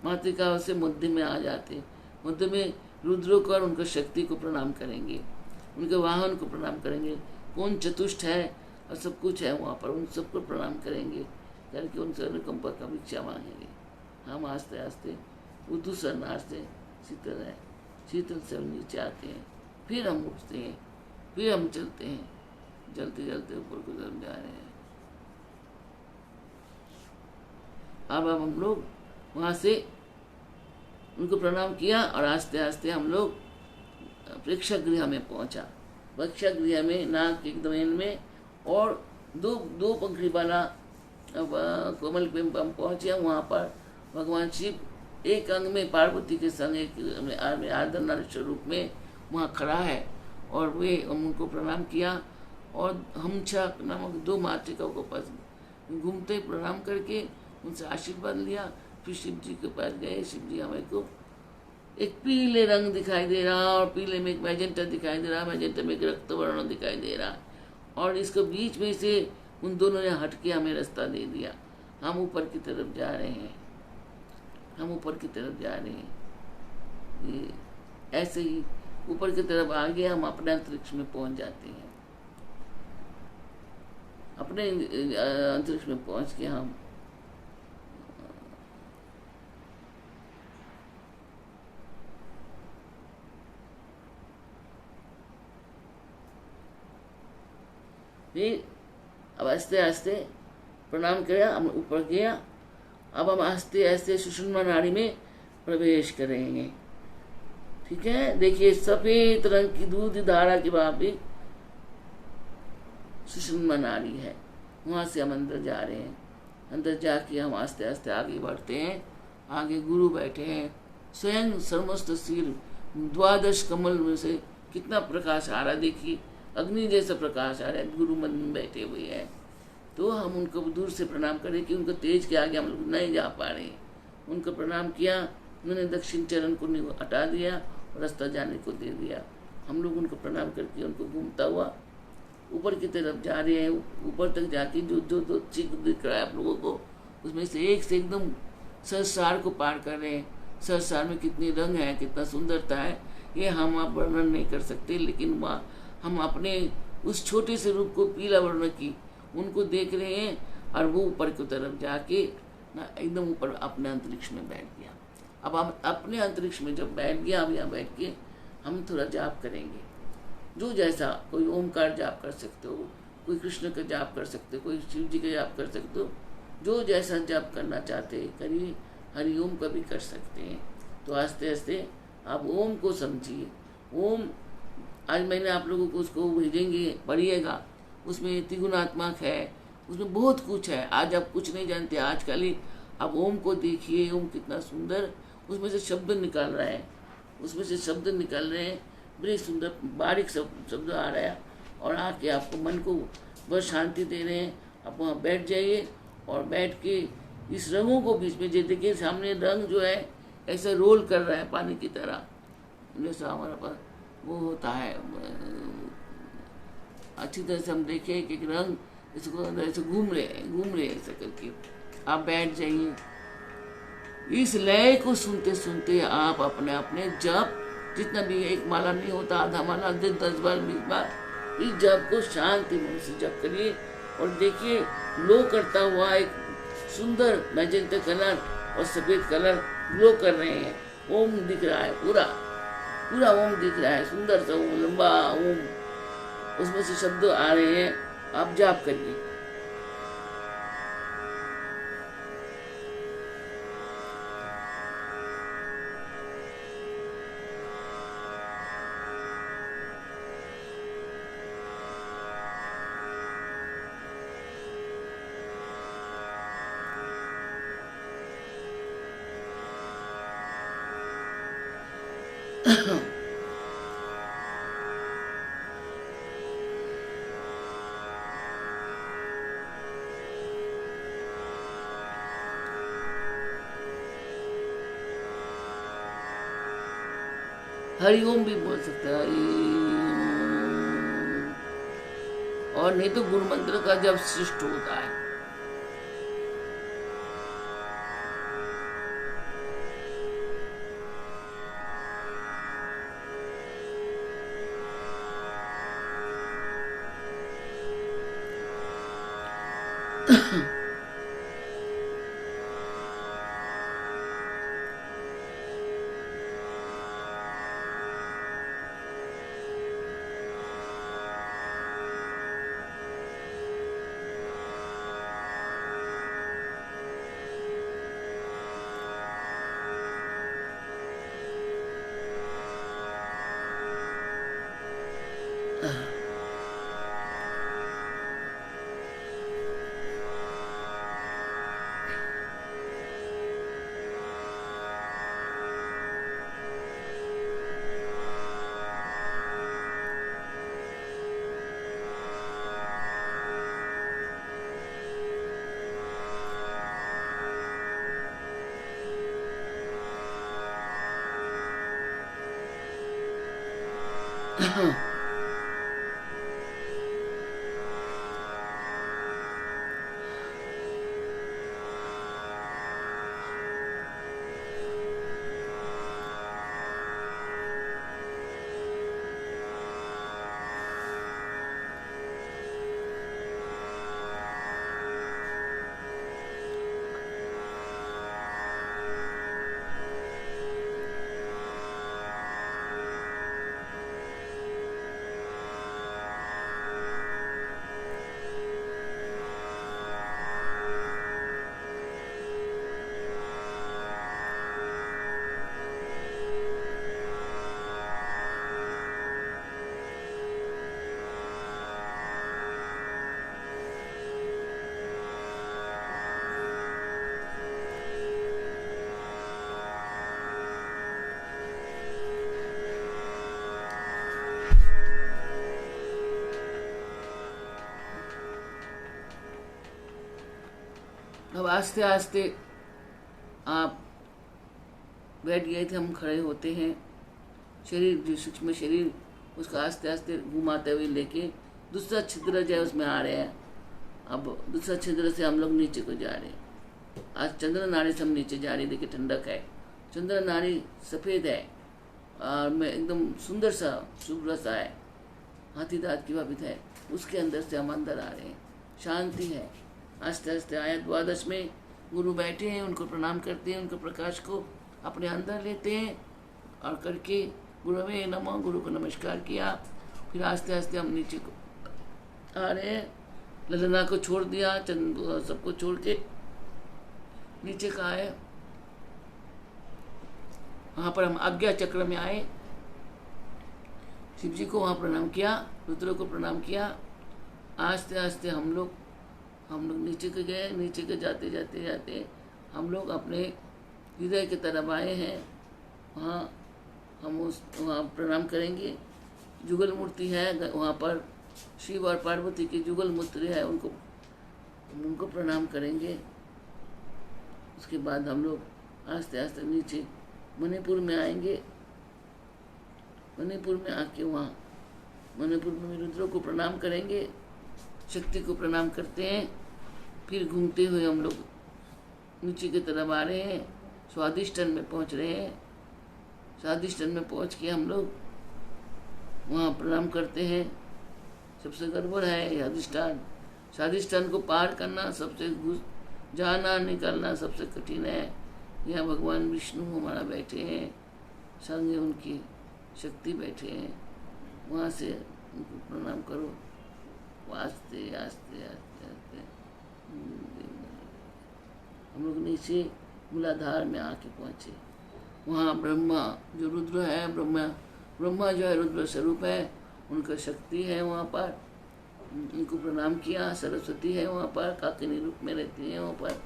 मातृकाओं से मध्य में आ जाते हैं। मध्य में रुद्रों को और उनकी शक्ति को प्रणाम करेंगे, उनके वाहन को प्रणाम करेंगे। कौन चतुष्ट है और सब कुछ है वहाँ पर, उन सबको प्रणाम करेंगे, करके उनसे अनुकंपा का भिक्षा मांगेंगे। हम आस्ते आस्ते उद्धू सरनार से शीतल से नीचे आते हैं, फिर हम उठते हैं, फिर हम चलते हैं, चलते चलते ऊपर को तरफ जा रहे हैं। अब हम लोग वहाँ से उनको प्रणाम किया और आस्ते आस्ते हम लोग प्रेक्षागृह में पहुँचा। प्रेक्षागृह में नाग के एकदम एंड में और दो पंखड़ी वाला कोमल पे हम पहुँचे। वहाँ पर भगवान शिव एक अंग में पार्वती के संग एक आर्धनारी स्वरूप में वहाँ खड़ा है, और वे हम उनको प्रणाम किया। और हम छह नामक 2 मातृकाओं को पास घूमते प्रणाम करके उनसे आशीर्वाद लिया। फिर शिव जी के पास गए। शिव जी हमें को एक पीले रंग दिखाई दे रहा, और पीले में एक मैजेंटा दिखाई दे रहा, मैजेंटा में एक रक्त वर्ण दिखाई दे रहा, और इसके बीच में से उन दोनों ने हट के हमें रास्ता दे दिया। हम ऊपर की तरफ जा रहे हैं, हम ऊपर की तरफ जा रहे हैं। ऐसे ही ऊपर की तरफ आगे हम अपने अंतरिक्ष में पहुंच जाते हैं। अपने अंतरिक्ष में पहुंच के हम फिर अब आस्ते आस्ते प्रणाम किया, हम ऊपर गया। अब हम आस्ते आस्ते सुषुम्ना नाड़ी में प्रवेश करेंगे। ठीक है, देखिए सफेद रंग की दूध धारा की वहां पे सुषुम्ना नाड़ी है, वहां से हम अंदर जा रहे हैं। अंदर जाके हम आस्ते आस्ते आगे बढ़ते हैं। आगे गुरु बैठे हैं, स्वयं समस्त सिर 12 कमल में से कितना प्रकाश आ रहा, देखिए अग्नि जैसा प्रकाश आ रहा है। गुरु मन में बैठे हुए हैं, तो हम उनको दूर से प्रणाम करें कि उनको तेज के आगे हम लोग नहीं जा पा रहे। उनको प्रणाम किया, उन्होंने दक्षिण चरण को हटा दिया और रास्ता जाने को दे दिया। हम लोग उनको प्रणाम करके उनको घूमता हुआ ऊपर की तरफ जा रहे हैं। ऊपर तक जाके जो जो जो चीज दिख रहा है आप लोगों को, उसमें से एक से एकदम सहस्रार को पार कर रहे हैं। सहस्रार में कितनी रंग है, कितना सुंदरता है, ये हम आप वर्णन नहीं कर सकते। लेकिन वहाँ हम अपने उस छोटे से रूप को पीला वर्ण की उनको देख रहे हैं, और वो ऊपर की तरफ जाके ना एकदम ऊपर अपने अंतरिक्ष में बैठ गया। अब हम अपने अंतरिक्ष में जब बैठ गया, अब यहाँ बैठ के हम थोड़ा जाप करेंगे। जो जैसा, कोई ओमकार जाप कर सकते हो, कोई कृष्ण का जाप कर सकते हो, कोई शिव जी का जाप कर सकते हो, जो जैसा जाप करना चाहते हैं करिए। हरिओम का भी कर सकते हैं। तो आस्ते आस्ते आप ओम को समझिए। ओम आज मैंने आप लोगों को उसको भेजेंगे, पढ़िएगा। उसमें त्रिगुणात्मक है, उसमें बहुत कुछ है। आज आप कुछ नहीं जानते, आज खाली आप ओम को देखिए। ओम कितना सुंदर, उसमें से शब्द निकल रहे हैं, उसमें से शब्द निकल रहे हैं, बड़े सुंदर बारीक शब्द आ रहा है, और आके आपको मन को बहुत शांति दे रहे हैं। आप वहाँ बैठ जाइए, और बैठ के इस रंगों को बीच में, जैसे देखिए सामने रंग जो है ऐसे रोल कर रहा है पानी की तरह, जैसा हमारे पास वो होता है। अच्छी तरह से हम देखें कि रंग इसको अंदर ऐसे घूम रहे ऐसे करके। आप बैठ जाइए। इस लय को सुनते सुनते आप अपने अपने जप, जितना भी एक माला नहीं होता, आधा माला, 10 बार 20 बार, इस जप को शांति मन से जप करिए। और देखिए ग्लो करता हुआ एक सुंदर मैजेंटा कलर और सफेद कलर ग्लो कर रहे हैं। ओम दिख रहा है, पूरा पूरा ओम दिख रहा है, सुंदर सा ओम, लंबा ओम, उसमें से शब्द आ रहे हैं। आप जाप करिए। हरिओम भी बोल सकते हैं, हरि ओम। और नहीं तो गुरु मंत्र का जब श्रेष्ठ होता है। अब आस्ते आस्ते आप बैठ गए थे, हम खड़े होते हैं। शरीर जो सूक्ष्म शरीर, उसका आस्ते आस्ते घुमाते हुए लेके दूसरा छिद्र जो है उसमें आ रहे हैं। अब दूसरा छिद्र से हम लोग नीचे को जा रहे हैं। आज चंद्र नाड़ी से हम नीचे जा रहे हैं। देखिए ठंडक है, चंद्र नाड़ी सफ़ेद है और में एकदम सुंदर सा शुभ्र सा है। हाथी दांत की भावित है, उसके अंदर से हम अंदर आ रहे हैं। शांति है। आस्ते आस्ते आया द्वादश में गुरु बैठे हैं, उनको प्रणाम करते हैं, उनके प्रकाश को अपने अंदर लेते हैं और करके गुरुवे नमः, गुरु को नमस्कार किया। फिर आस्ते आस्ते हम नीचे को आ रहे हैं। ललना को छोड़ दिया, चंद सबको छोड़ के नीचे का आए। वहाँ पर हम आज्ञा चक्र में आए, शिव जी को वहाँ प्रणाम किया, रुद्र को प्रणाम किया। आस्ते आस्ते हम लोग नीचे के गए। नीचे के जाते जाते जाते हम लोग अपने हृदय की तरफ आए हैं। वहाँ हम वहाँ प्रणाम करेंगे। जुगल मूर्ति है वहाँ पर, शिव और पार्वती की जुगल मूर्ति है, उनको प्रणाम करेंगे। उसके बाद हम लोग आस्ते आस्ते नीचे मणिपुर में आएंगे। मणिपुर में आके वहाँ मणिपुर में रुद्र को प्रणाम करेंगे, शक्ति को प्रणाम करते हैं। फिर घूमते हुए हम लोग नीचे की तरफ आ रहे हैं। स्वादिष्टन में पहुँच रहे हैं। स्वादिष्टन में पहुँच के हम लोग वहाँ प्रणाम करते हैं। सबसे गड़बड़ है स्वादिष्टान। स्वादिष्टान को पार करना सबसे जाना निकलना सबसे कठिन है। यहाँ भगवान विष्णु हमारा बैठे हैं, संग उनकी शक्ति बैठे हैं। वहाँ से उनको प्रणाम करो। आस्ते आस्ते आस्ते आस्ते हम लोग नीचे मूलाधार में आके पहुँचे। वहाँ ब्रह्मा जो रुद्र है, ब्रह्मा जो है रुद्र स्वरूप है, उनका शक्ति है वहाँ पर। उनको प्रणाम किया। सरस्वती है वहाँ पर, काकिनी रूप में रहती है वहाँ पर।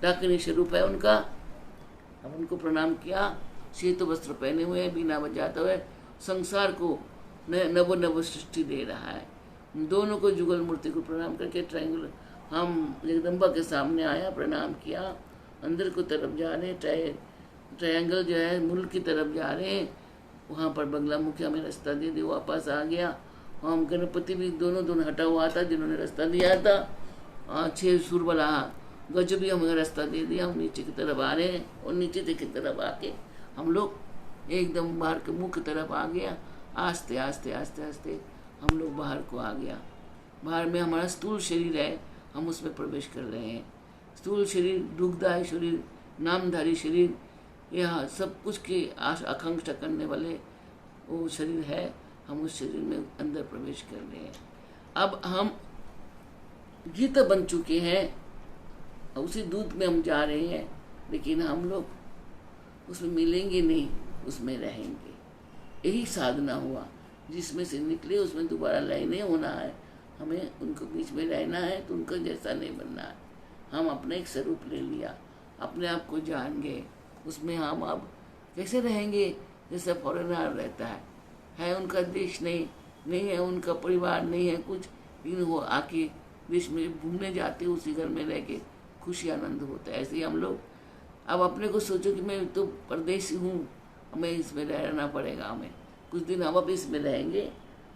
डाकिनी स्वरूप है उनका। अब उनको प्रणाम किया। श्वेत वस्त्र पहने हुए हैं, बीना बजाते हुए संसार को नव सृष्टि दे रहा है। दोनों को जुगल मूर्ति को प्रणाम करके ट्रायंगल हम जगदम्बा के सामने आया, प्रणाम किया। अंदर को तरफ जा रहे हैं, ट्रायंगल जो है मूल की तरफ जा रहे हैं। वहाँ पर बंगला मुखी हमें रास्ता दे दी, वापस आ गया। हम गणपति भी दोनों हटा हुआ था जिन्होंने रास्ता दिया था। 6 सुर वाला गज भी हमें रास्ता दे दिया। हम नीचे की तरफ आ रहे हैं और नीचे की तरफ आके हम लोग एकदम बाहर के मुख की तरफ आ गया। आस्ते आस्ते आस्ते आस्ते हम लोग बाहर को आ गया। बाहर में हमारा स्थूल शरीर है, हम उसमें प्रवेश कर रहे हैं। स्थूल शरीर, दुग्धाय शरीर, नामधारी शरीर, यह सब कुछ की आकांक्षा करने वाले वो शरीर है। हम उस शरीर में अंदर प्रवेश कर रहे हैं। अब हम गीता बन चुके हैं, उसी दूध में हम जा रहे हैं, लेकिन हम लोग उसमें मिलेंगे नहीं, उसमें रहेंगे। यही साधना हुआ। जिसमें से निकले उसमें दोबारा लय नहीं होना है। हमें उनको बीच में रहना है, तो उनका जैसा नहीं बनना है। हम अपना एक स्वरूप ले लिया, अपने आप को जान गए। उसमें हम अब कैसे रहेंगे? जैसे फॉरेनर रहता है उनका देश नहीं है, उनका परिवार नहीं है कुछ, लेकिन वो आके देश में घूमने जाते, उसी घर में रह के खुशी आनंद होता है। ऐसे ही हम लोग अब अपने को सोचो कि मैं तो परदेसी हूँ, हमें इसमें रहना पड़ेगा। हमें कुछ दिन हम अब इसमें रहेंगे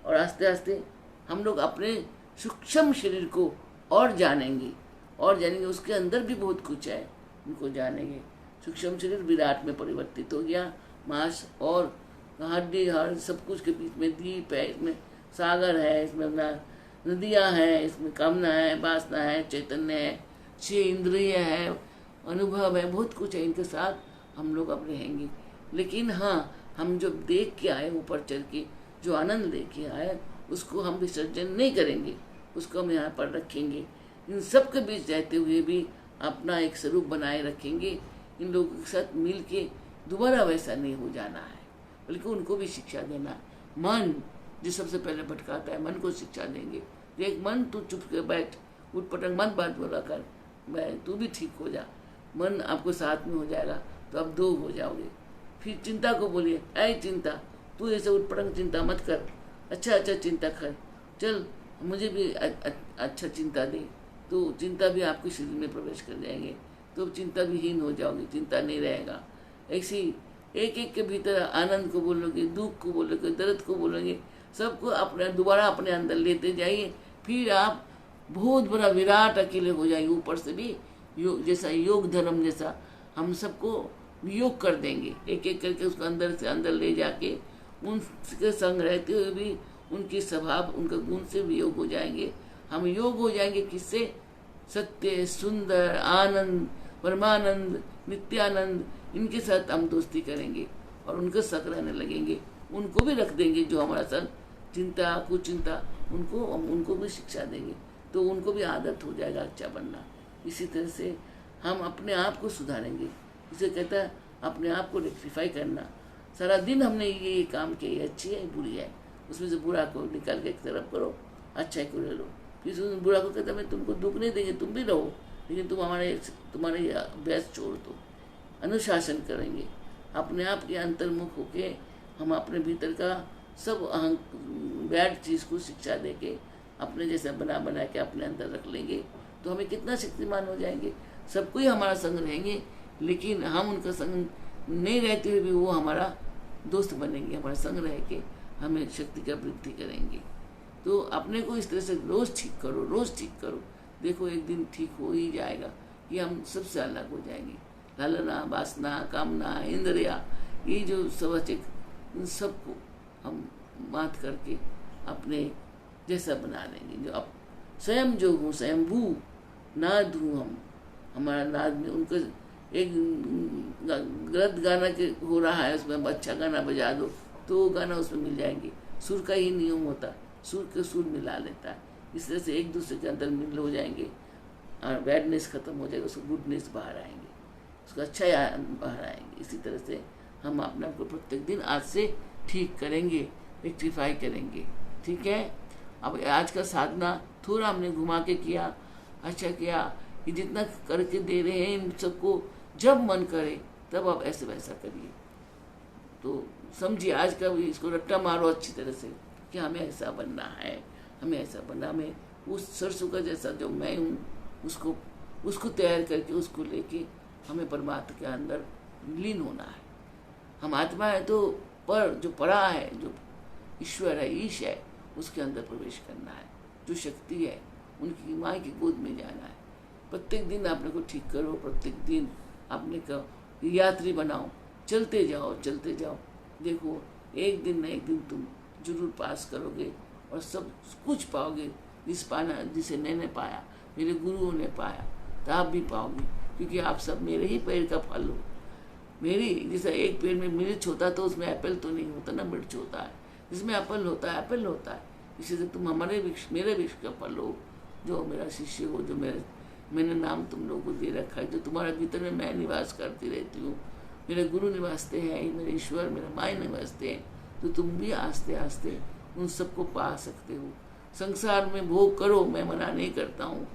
और आस्ते आस्ते हम लोग अपने सूक्ष्म शरीर को और जानेंगे। उसके अंदर भी बहुत कुछ है, उनको जानेंगे। सूक्ष्म शरीर विराट में परिवर्तित हो गया। मांस और हड्डी हर सब कुछ के बीच में दीप है, इसमें सागर है, इसमें नदियाँ हैं, इसमें कामना है, वासना है, चैतन्य है, 6 इंद्रिय है, अनुभव है, बहुत कुछ है। इनके साथ हम लोग अब रहेंगे। लेकिन हाँ, हम जो देख के आए ऊपर चढ़ के, जो आनंद लेके आए, उसको हम विसर्जन नहीं करेंगे, उसको हम यहाँ पर रखेंगे। इन सब के बीच रहते हुए भी अपना एक स्वरूप बनाए रखेंगे। इन लोगों के साथ मिल के दोबारा वैसा नहीं हो जाना है, बल्कि उनको भी शिक्षा देना है। मन जो सबसे पहले भटकाता है, मन को शिक्षा देंगे। देख मन, तू चुप के बैठ, उठ पटक मत बात बोला कर, तू भी ठीक हो जा। मन आपको साथ में हो जाएगा तो आप 2 हो जाओगे। फिर चिंता को बोलिए, ऐ चिंता, तू ऐसे उठ पटक चिंता मत कर, अच्छा चिंता कर, चल मुझे भी अच्छा चिंता दे। तो चिंता भी आपके शरीर में प्रवेश कर जाएंगे, तो चिंता भी हीन हो जाओगे, चिंता नहीं रहेगा। ऐसी एक के भीतर आनंद को बोलोगे, दुख को बोलोगे, दर्द को बोलोगे, सबको दोबारा अपने अंदर लेते जाइए। फिर आप बहुत बड़ा विराट अकेले हो जाएंगे। ऊपर से भी जैसा योग धर्म जैसा हम सबको योग कर देंगे, एक करके उसको अंदर से अंदर ले जाके उनके संग रहते हुए भी उनके स्वभाव, उनका गुण से वियोग हो जाएंगे। हम योग हो जाएंगे किससे? सत्य, सुंदर, आनंद, परमानंद, नित्यानंद, इनके साथ हम दोस्ती करेंगे और उनके साथ रहने लगेंगे। उनको भी रख देंगे जो हमारा साथ चिंता, कुचिंता, उनको भी शिक्षा देंगे, तो उनको भी आदत हो जाएगा अच्छा बनना। इसी तरह से हम अपने आप को सुधारेंगे। इसे कहता है अपने आप को रेक्टिफाई करना। सारा दिन हमने ये काम किया, ये अच्छी है, बुरी है, उसमें से बुरा को निकाल के एक तरफ करो, अच्छा को ले लो। फिर उस बुरा को कहता है मैं तुमको दुख नहीं देंगे, तुम भी रहो, लेकिन तुम्हारे अभ्यास छोड़ दो। अनुशासन करेंगे, अपने आप के अंतर्मुख होके हम अपने भीतर का सब बैड चीज़ को शिक्षा दे के अपने जैसा बना के अपने अंदर रख लेंगे, तो हमें कितना शक्तिमान हो जाएंगे। सबको ही हमारा संग रहेंगे, लेकिन हम उनका संग नहीं रहते हुए भी वो हमारा दोस्त बनेंगे, हमारा संग रह के हमें शक्ति का वृद्धि करेंगे। तो अपने को इस तरह से रोज़ ठीक करो, रोज़ ठीक करो, देखो एक दिन ठीक हो ही जाएगा कि हम सबसे अलग हो जाएंगे। लालना, वासना, कामना, इंद्रिया, ये जो स्वचिक, इन सबको हम मात करके अपने जैसा बना लेंगे। जो अब स्वयं जो हूँ, स्वयंभू नाद हूँ हम, हमारा नाद में उनको एक गलत गाना के हो रहा है, उसमें अच्छा गाना बजा दो तो वो गाना उसमें मिल जाएंगे। सुर का ही नियम होता, सुर के सुर मिला लेता है। इस तरह से एक दूसरे के अंदर मिल हो जाएंगे और बैडनेस खत्म हो जाएगा, उसको गुडनेस बाहर आएंगे, उसका अच्छा बाहर आएंगे। इसी तरह से हम अपने आप को प्रत्येक दिन आज से ठीक करेंगे, रेक्टिफाई करेंगे। ठीक है। अब आज का साधना थोड़ा हमने घुमा के किया, अच्छा किया कि जितना करके दे रहे हैं इन सबको जब मन करे तब आप ऐसे वैसा करिए। तो समझिए आज का भी इसको रट्टा मारो अच्छी तरह से कि हमें ऐसा बनना है, हमें ऐसा बनना, हमें उस सरसों का जैसा जो मैं हूँ उसको तैयार करके उसको लेके हमें परमात्मा के अंदर लीन होना है। हम आत्मा है तो पर जो परा है, जो ईश्वर है, ईश है, उसके अंदर प्रवेश करना है। जो शक्ति है उनकी माँ की गोद में जाना है। प्रत्येक दिन अपने को ठीक करो, प्रत्येक दिन अपने को यात्री बनाओ, चलते जाओ चलते जाओ। देखो एक दिन न एक दिन तुम जरूर पास करोगे और सब कुछ पाओगे जिसे मैंने पाया, मेरे गुरुओं ने पाया, तो आप भी पाओगे, क्योंकि आप सब मेरे ही पेड़ का फल हो। मेरी जैसा एक पेड़ में मिर्च होता तो उसमें एप्पल तो नहीं होता ना, मिर्च होता है। जिसमें एप्पल होता है एप्पल होता है। इसी से तुम मेरे वृक्ष का फल हो, जो मेरा शिष्य हो, जो मैंने नाम तुम लोगों को दे रखा है, जो तुम्हारे भीतर में मैं निवास करती रहती हूँ, मेरे गुरु निवासते हैं, मेरे ईश्वर मेरा माई निवासते हैं। तो तुम भी आस्ते आस्ते उन सबको पा सकते हो। संसार में भोग करो, मैं मना नहीं करता हूँ।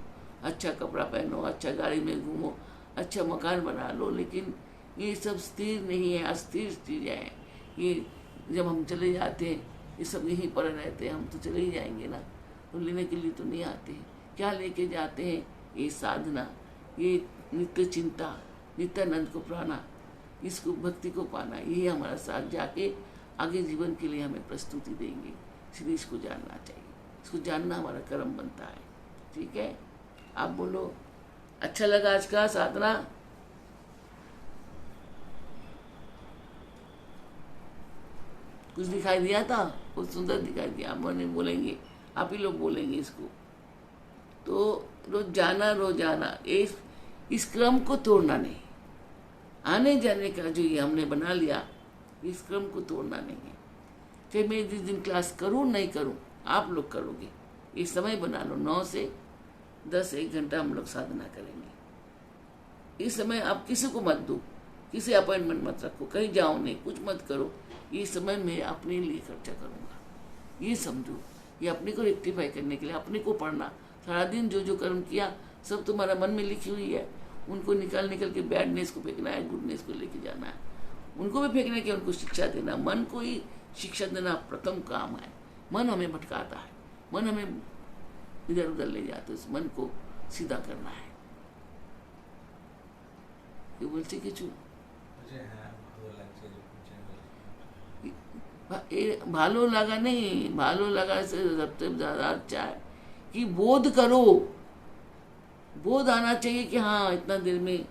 अच्छा कपड़ा पहनो, अच्छा गाड़ी में घूमो, अच्छा मकान बना लो, लेकिन ये सब स्थिर नहीं है, अस्थिर चीज़ें हैं। ये जब हम चले जाते हैं ये सब यहीं पर रहते हैं, हम तो चले ही जाएंगे ना, तो लेने के लिए तो नहीं आते हैं। क्या लेके जाते हैं? ये साधना, ये नित्य चिंता, नित्यानंद को पाना, इसको भक्ति को पाना, यही हमारा साथ जाके आगे जीवन के लिए हमें प्रस्तुति देंगे। इसलिए इसको जानना चाहिए, इसको जानना हमारा कर्म बनता है। ठीक है, आप बोलो अच्छा लगा आज का साधना? कुछ दिखाई दिया था? बहुत सुंदर दिखाई दिया। आप नहीं बोलेंगे, आप ही लोग बोलेंगे इसको। तो रोजाना इस क्रम को तोड़ना नहीं। आने जाने का जो ये हमने बना लिया, इस क्रम को तोड़ना नहीं है। चाहे मैं जिस दिन क्लास करूँ नहीं करूँ, आप लोग करोगे। ये समय बना लो, 9 से 10 1 घंटा हम लोग साधना करेंगे। इस समय आप किसी को मत दो, किसी अपॉइंटमेंट मत रखो, कहीं जाओ नहीं, कुछ मत करो। ये समय मैं अपने लिए खर्चा करूँगा, ये समझो। ये अपने को रेक्टिफाई करने के लिए अपने को पढ़ना। सारा दिन जो कर्म किया सब तुम्हारा मन में लिखी हुई है, उनको निकाल के बैडनेस को फेंकना है, गुडनेस को लेके जाना है। उनको भी फेंकने के, उनको शिक्षा देना, मन को ही शिक्षा देना प्रथम काम है। मन हमें भटकाता है, मन हमें इधर उधर ले जाते, उस मन को सीधा करना है। ये बोलते कि भालो लगा नहीं, भालो लगा से सबसे ज्यादा अच्छा है कि बोध करो, बोध आना चाहिए कि हाँ इतना देर में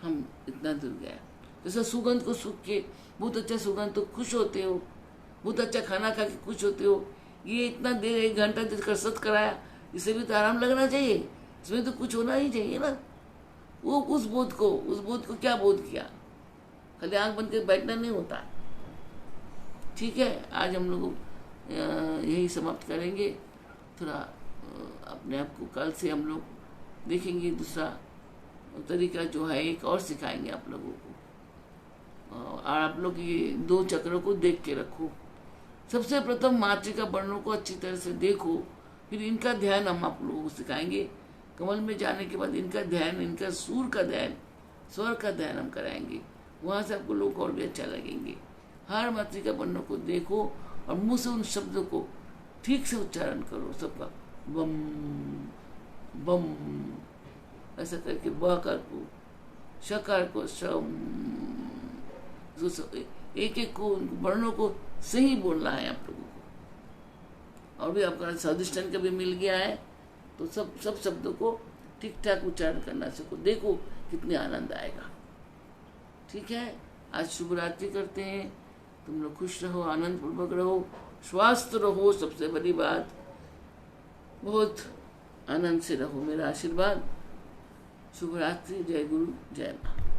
हम इतना दूर गए। जैसे सुगंध को सूख के बहुत अच्छा सुगंध तो खुश होते हो, बहुत अच्छा खाना खा के खुश होते हो, ये इतना देर 1 घंटा कसरत कराया, इसे भी तो आराम लगना चाहिए, इसमें तो कुछ होना ही चाहिए ना। वो उस बोध को क्या बोध किया, खाली आंख बंद के बैठना नहीं होता। ठीक है, आज हम लोग यही समाप्त करेंगे। थोड़ा अपने आप को कल से हम लोग देखेंगे, दूसरा तरीका जो है एक और सिखाएंगे आप लोगों को। और आप लोग ये 2 चक्रों को देख के रखो। सबसे प्रथम मातृका वर्णों को अच्छी तरह से देखो, फिर इनका ध्यान हम आप लोगों को सिखाएंगे। कमल में जाने के बाद इनका ध्यान, इनका सूर का ध्यान, स्वर का ध्यान हम कराएंगे। वहाँ से आपको लोग और भी अच्छा लगेंगे। हर मातृका वर्णों को देखो और मुंह से उन शब्दों को ठीक से उच्चारण करो सबका। बम बम ऐसा करके बकार को, शकार को, शम, एक एक को वर्णों को सही बोलना है आप लोगों को। और भी आपका स्वादिष्टान का भी मिल गया है, तो सब शब्दों को ठीक ठाक उच्चारण करना सीखो। देखो कितने आनंद आएगा। ठीक है, आज शुभ रात्रि करते हैं। तुम लोग खुश रहो, आनंद पूर्वक रहो, स्वस्थ रहो, सबसे बड़ी बात, बहुत आनंद से रहो। मेरा आशीर्वाद। शुभ रात्रि। जय गुरु, जय माँ।